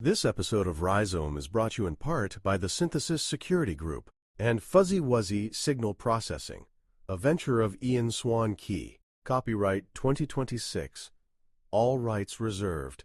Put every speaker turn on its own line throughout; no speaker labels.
This episode of Rhizome is brought to you in part by the Synthesis Security Group and Fuzzy Wuzzy Signal Processing, a venture of Ian Swanke. Copyright 2026. All rights reserved.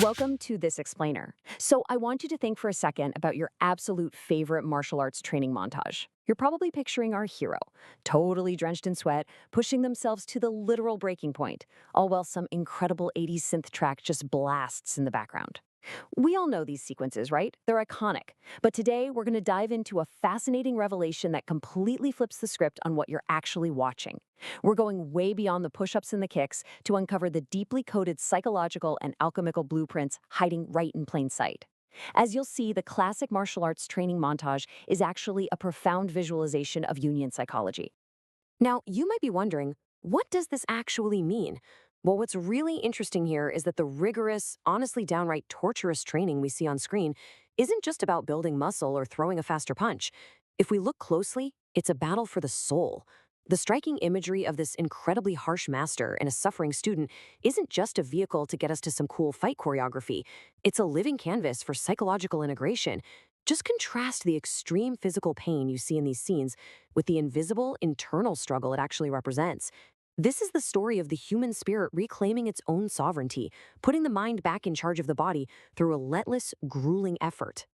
Welcome to This Explainer. So I want you to think for a second about your absolute favorite martial arts training montage. You're probably picturing our hero, totally drenched in sweat, pushing themselves to the literal breaking point, all while some incredible 80s synth track just blasts in the background. We all know these sequences, right? They're iconic. But today, we're going to dive into a fascinating revelation that completely flips the script on what you're actually watching. We're going way beyond the push-ups and the kicks to uncover the deeply coded psychological and alchemical blueprints hiding right in plain sight. As you'll see, the classic martial arts training montage is actually a profound visualization of Jungian psychology.
Now, you might be wondering, what does this actually mean? Well, what's really interesting here is that the rigorous, honestly downright torturous training we see on screen isn't just about building muscle or throwing a faster punch. If we look closely, it's a battle for the soul. The striking imagery of this incredibly harsh master and a suffering student isn't just a vehicle to get us to some cool fight choreography. It's a living canvas for psychological integration. Just contrast the extreme physical pain you see in these scenes with the invisible internal struggle it actually represents. This is the story of the human spirit reclaiming its own sovereignty, putting the mind back in charge of the body through relentless, grueling effort.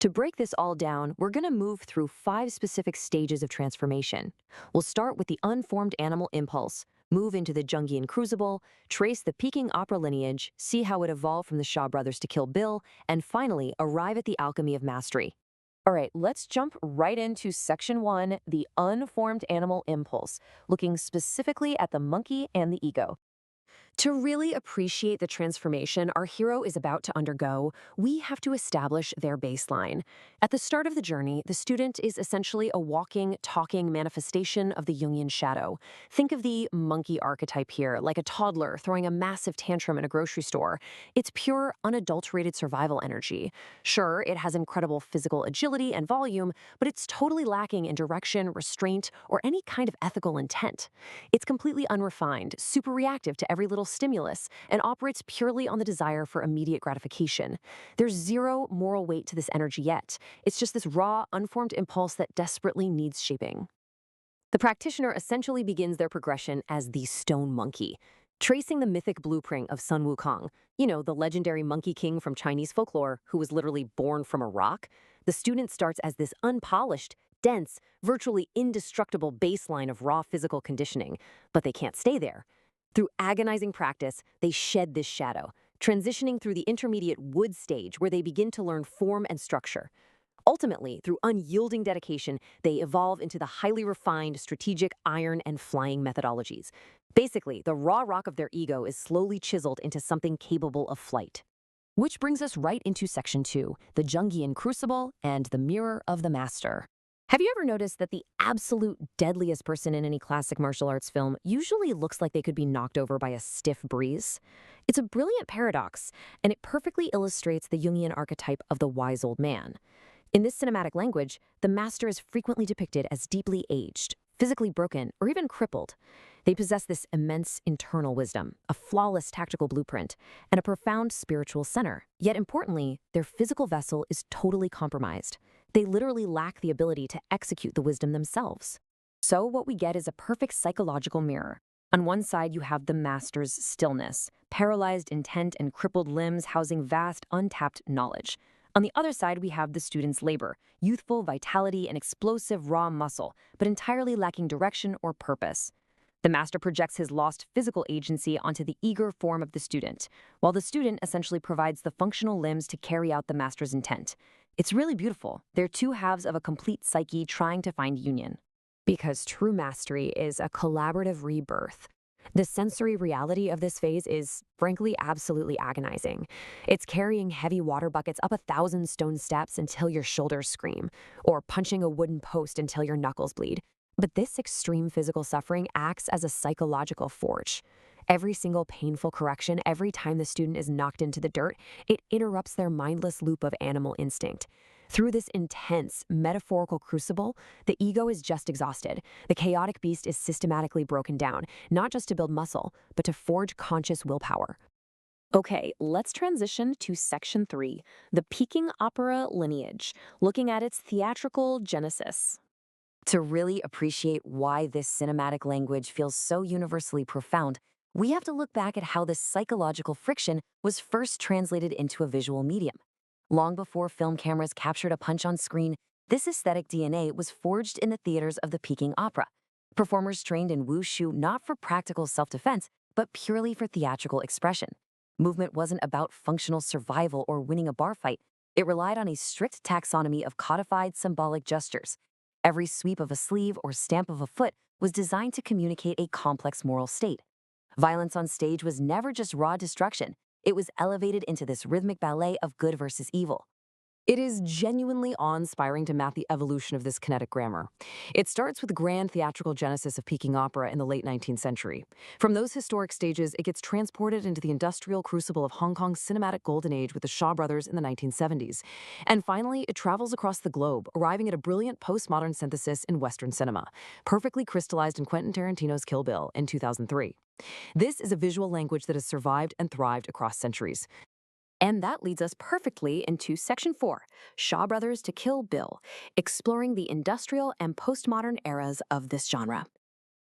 To break this all down, we're going to move through 5 specific stages of transformation. We'll start with the unformed animal impulse, move into the Jungian crucible, trace the Peking opera lineage, see how it evolved from the Shaw brothers to Kill Bill, and finally arrive at the alchemy of mastery. All right, let's jump right into Section 1, the unformed animal impulse, looking specifically at the monkey and the ego. To really appreciate the transformation our hero is about to undergo, we have to establish their baseline. At the start of the journey, the student is essentially a walking, talking manifestation of the Jungian shadow. Think of the monkey archetype here, like a toddler throwing a massive tantrum in a grocery store. It's pure, unadulterated survival energy. Sure, it has incredible physical agility and volume, but it's totally lacking in direction, restraint, or any kind of ethical intent. It's completely unrefined, super reactive to every little stimulus, and operates purely on the desire for immediate gratification. There's zero moral weight to this energy yet. It's just this raw, unformed impulse that desperately needs shaping. The practitioner essentially begins their progression as the stone monkey, tracing the mythic blueprint of Sun Wukong, the legendary monkey king from Chinese folklore who was literally born from a rock. The student starts as this unpolished, dense, virtually indestructible baseline of raw physical conditioning, but they can't stay there. Through agonizing practice, they shed this shadow, transitioning through the intermediate wood stage where they begin to learn form and structure. Ultimately, through unyielding dedication, they evolve into the highly refined, strategic iron and flying methodologies. Basically, the raw rock of their ego is slowly chiseled into something capable of flight. Which brings us right into Section 2, the Jungian crucible and the mirror of the master. Have you ever noticed that the absolute deadliest person in any classic martial arts film usually looks like they could be knocked over by a stiff breeze? It's a brilliant paradox, and it perfectly illustrates the Jungian archetype of the wise old man. In this cinematic language, the master is frequently depicted as deeply aged, physically broken, or even crippled. They possess this immense internal wisdom, a flawless tactical blueprint, and a profound spiritual center. Yet importantly, their physical vessel is totally compromised. They literally lack the ability to execute the wisdom themselves. So what we get is a perfect psychological mirror. On one side, you have the master's stillness, paralyzed intent and crippled limbs housing vast, untapped knowledge. On the other side, we have the student's labor, youthful vitality and explosive raw muscle, but entirely lacking direction or purpose.
The master projects his lost physical agency onto the eager form of the student, while the student essentially provides the functional limbs to carry out the master's intent. It's really beautiful. They're two halves of a complete psyche trying to find union. Because true mastery is a collaborative rebirth. The sensory reality of this phase is, frankly, absolutely agonizing. It's carrying heavy water buckets up 1,000 stone steps until your shoulders scream, or punching a wooden post until your knuckles bleed. But this extreme physical suffering acts as a psychological forge. Every single painful correction, every time the student is knocked into the dirt, it interrupts their mindless loop of animal instinct. Through this intense, metaphorical crucible, the ego is just exhausted. The chaotic beast is systematically broken down, not just to build muscle, but to forge conscious willpower. Okay, let's transition to Section 3, the Peking opera lineage, looking at its theatrical genesis. To really appreciate why this cinematic language feels so universally profound, we have to look back at how this psychological friction was first translated into a visual medium. Long before film cameras captured a punch on screen, this aesthetic DNA was forged in the theaters of the Peking opera. Performers trained in wushu not for practical self-defense, but purely for theatrical expression. Movement wasn't about functional survival or winning a bar fight. It relied on a strict taxonomy of codified symbolic gestures. Every sweep of a sleeve or stamp of a foot was designed to communicate a complex moral state. Violence on stage was never just raw destruction. It was elevated into this rhythmic ballet of good versus evil. It is genuinely awe-inspiring to map the evolution of this kinetic grammar. It starts with the grand theatrical genesis of Peking opera in the late 19th century. From those historic stages, it gets transported into the industrial crucible of Hong Kong's cinematic golden age with the Shaw brothers in the 1970s. And finally, it travels across the globe, arriving at a brilliant postmodern synthesis in Western cinema, perfectly crystallized in Quentin Tarantino's Kill Bill in 2003. This is a visual language that has survived and thrived across centuries. And that leads us perfectly into Section 4, Shaw Brothers to Kill Bill, exploring the industrial and postmodern eras of this genre.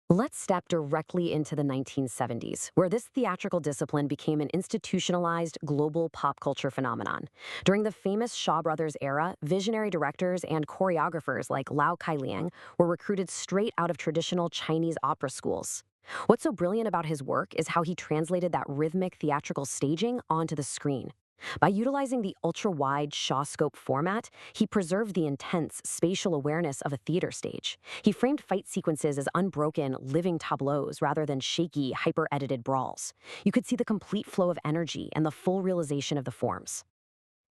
Let's step directly into the 1970s, where this theatrical discipline became an institutionalized global pop culture phenomenon. During the famous Shaw Brothers era, visionary directors and choreographers like Liu Chia-liang were recruited straight out of traditional Chinese opera schools. What's so brilliant about his work is how he translated that rhythmic theatrical staging onto the screen. By utilizing the ultra-wide ShawScope format, he preserved the intense spatial awareness of a theater stage. He framed fight sequences as unbroken, living tableaus rather than shaky, hyper-edited brawls. You could see the complete flow of energy and the full realization of the forms.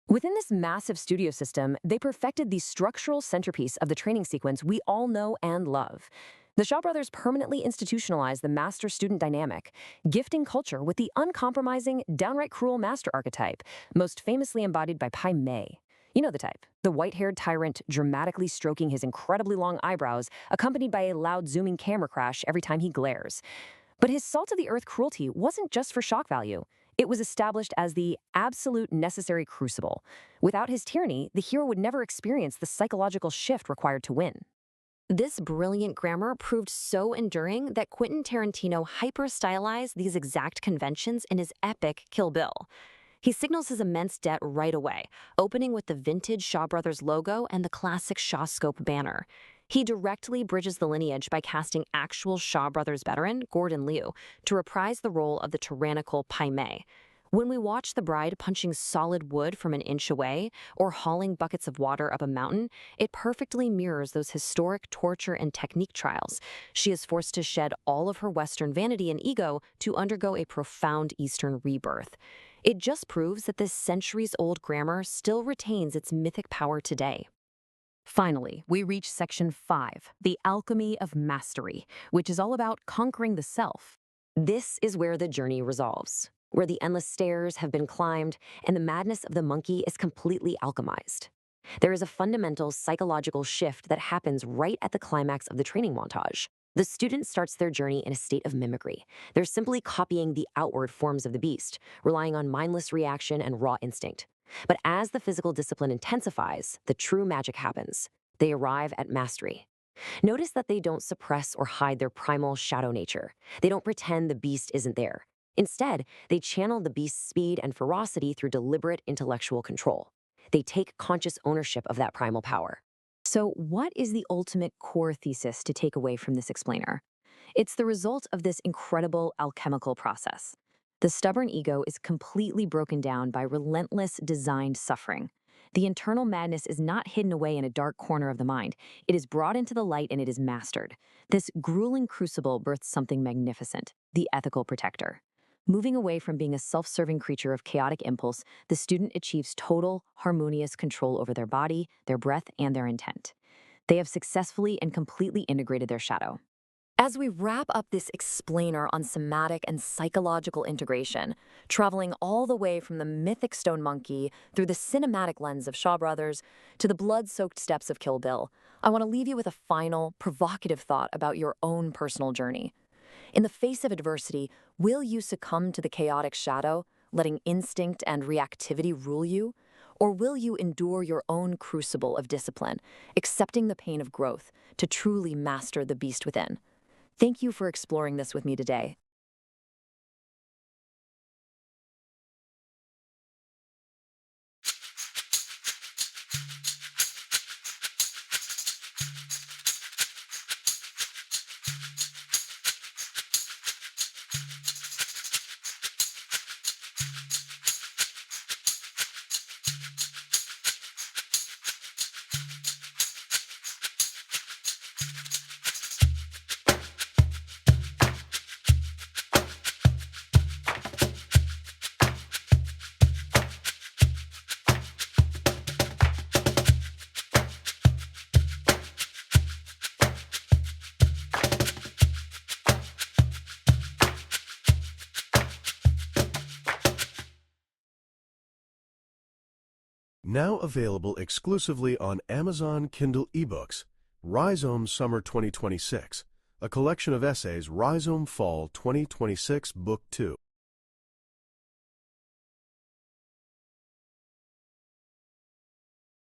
Within this massive studio system, they perfected the structural centerpiece of the training sequence we all know and love. The Shaw brothers permanently institutionalized the master-student dynamic, gifting culture with the uncompromising, downright cruel master archetype, most famously embodied by Pai Mei. You know the type, the white-haired tyrant dramatically stroking his incredibly long eyebrows, accompanied by a loud zooming camera crash every time he glares. But his salt-of-the-earth cruelty wasn't just for shock value. It was established as the absolute necessary crucible. Without his tyranny, the hero would never experience the psychological shift required to win. This brilliant grammar proved so enduring that Quentin Tarantino hyper-stylized these exact conventions in his epic Kill Bill. He signals his immense debt right away, opening with the vintage Shaw Brothers logo and the classic ShawScope banner. He directly bridges the lineage by casting actual Shaw Brothers veteran Gordon Liu to reprise the role of the tyrannical Pai Mei. When we watch the bride punching solid wood from an inch away or hauling buckets of water up a mountain, it perfectly mirrors those historic torture and technique trials. She is forced to shed all of her Western vanity and ego to undergo a profound Eastern rebirth. It just proves that this centuries-old grammar still retains its mythic power today. Finally, we reach Section 5, the Alchemy of Mastery, which is all about conquering the self. This is where the journey resolves, where the endless stairs have been climbed and the madness of the monkey is completely alchemized. There is a fundamental psychological shift that happens right at the climax of the training montage. The student starts their journey in a state of mimicry. They're simply copying the outward forms of the beast, relying on mindless reaction and raw instinct. But as the physical discipline intensifies, the true magic happens. They arrive at mastery. Notice that they don't suppress or hide their primal shadow nature. They don't pretend the beast isn't there. Instead, they channel the beast's speed and ferocity through deliberate intellectual control. They take conscious ownership of that primal power. So what is the ultimate core thesis to take away from this explainer? It's the result of this incredible alchemical process. The stubborn ego is completely broken down by relentless designed suffering. The internal madness is not hidden away in a dark corner of the mind. It is brought into the light and it is mastered. This grueling crucible births something magnificent, the ethical protector. Moving away from being a self-serving creature of chaotic impulse, the student achieves total, harmonious control over their body, their breath, and their intent. They have successfully and completely integrated their shadow. As we wrap up this explainer on somatic and psychological integration, traveling all the way from the mythic stone monkey through the cinematic lens of Shaw Brothers to the blood-soaked steps of Kill Bill, I want to leave you with a final, provocative thought about your own personal journey. In the face of adversity, will you succumb to the chaotic shadow, letting instinct and reactivity rule you? Or will you endure your own crucible of discipline, accepting the pain of growth to truly master the beast within? Thank you for exploring this with me today.
Now available exclusively on Amazon Kindle eBooks, Rhizome Summer 2026, a collection of essays, Rhizome Fall 2026 Book 2.